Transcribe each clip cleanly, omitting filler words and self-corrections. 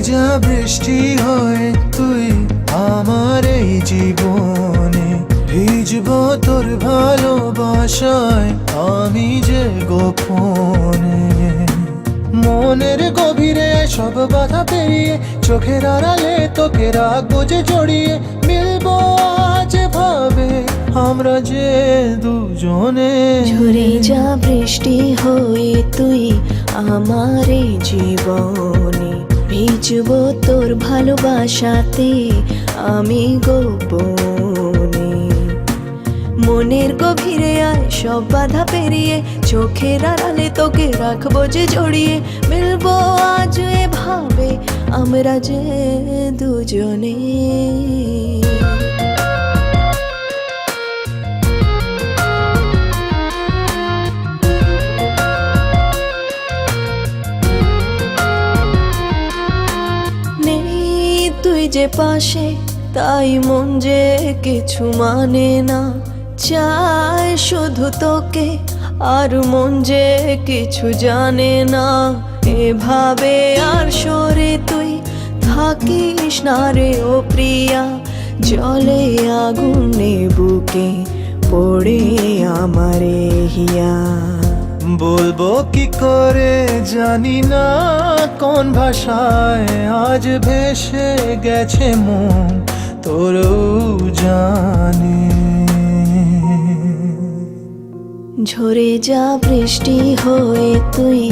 ভেজা বৃষ্টি হয়ে তুই আমার এই জীবনে, ভিজব তোর ভালোবাসায় আমি যে গোপনে। মনের গভীরে সব বাধা পেরিয়ে, চোখের আড়ালে তোকে রাখবো যে জড়িয়ে, মিলবো আজ ভাবে আমরা যে দুজনে। ঝরে যা বৃষ্টি হয়ে তুই আমার এই জীবনে, ভিজব তোর ভালোবাসাতে আমি গোপনে। মনের গভীরে আয় সব বাধা পেরিয়ে, চোখের আড়ালে তোকে রাখবো যে জড়িয়ে, মিলবো আজ এভাবে আমরা যে দুজনে। তুই যে পাশে তাই মন যে কিছু মানে না, চায় শুধু তোকে আর মন যে কিছু জানে না। এভাবে আর সরে তুই থাকিস না রে ও প্রিয়া, জলে আগুনে বুকে পড়ে আমারে হিয়া। বলবো কি করে জানি না কোন ভাষায়, আজ ভেসে গেছে মন তোরও জানে। ঝরে যা বৃষ্টি হয়ে তুই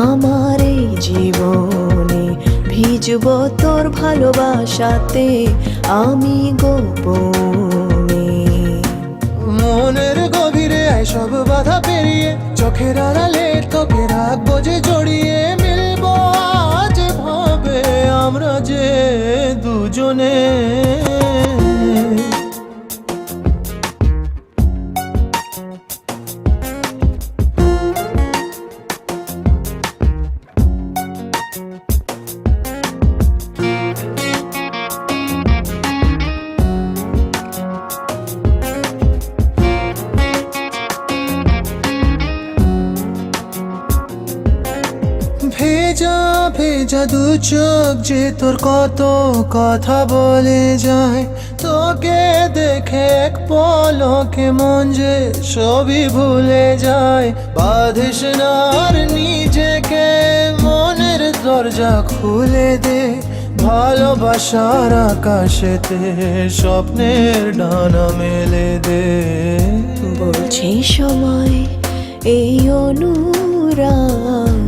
আমার এই জীবনে, ভিজব তোর ভালোবাসাতে আমি গোপনে। মনের গভীরে সব বাধা পেরিয়ে, চোখের আড়ালে তোকে রাখবো যে জড়িয়ে, মিলবো আজ ভাবে আমরা যে দুজনে। ভেজা ভেজা দু চোখ যে তোর কত কথা বলে যায়, তোকে দেখে এক পলকে মন যে সবই ভুলে যায়। বাঁধিস না আর নিজেকে, মনের দরজা খুলে দে, ভালোবাসার আকাশেতে স্বপ্নের ডানা মেলে দে। বলছি সময় এই অনুরাগ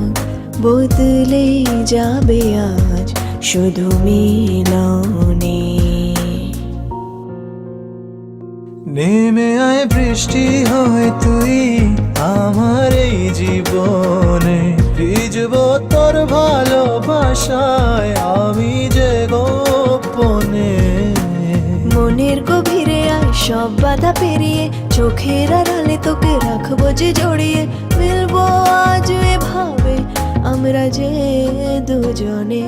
বদলে যাবে আজ শুধু মিলনে। নেমে আয় বৃষ্টি হয়ে তুই আমার এই জীবনে, ভিজব তোর ভালোবাসায় আমি যে গোপনে। মনের গভীরে আয় সব বাধা পেরিয়ে, চোখের আড়ালে তোকে রাখবো যে জড়িয়ে, মিলবো আজ এভাবে আমরা যে দুজনে।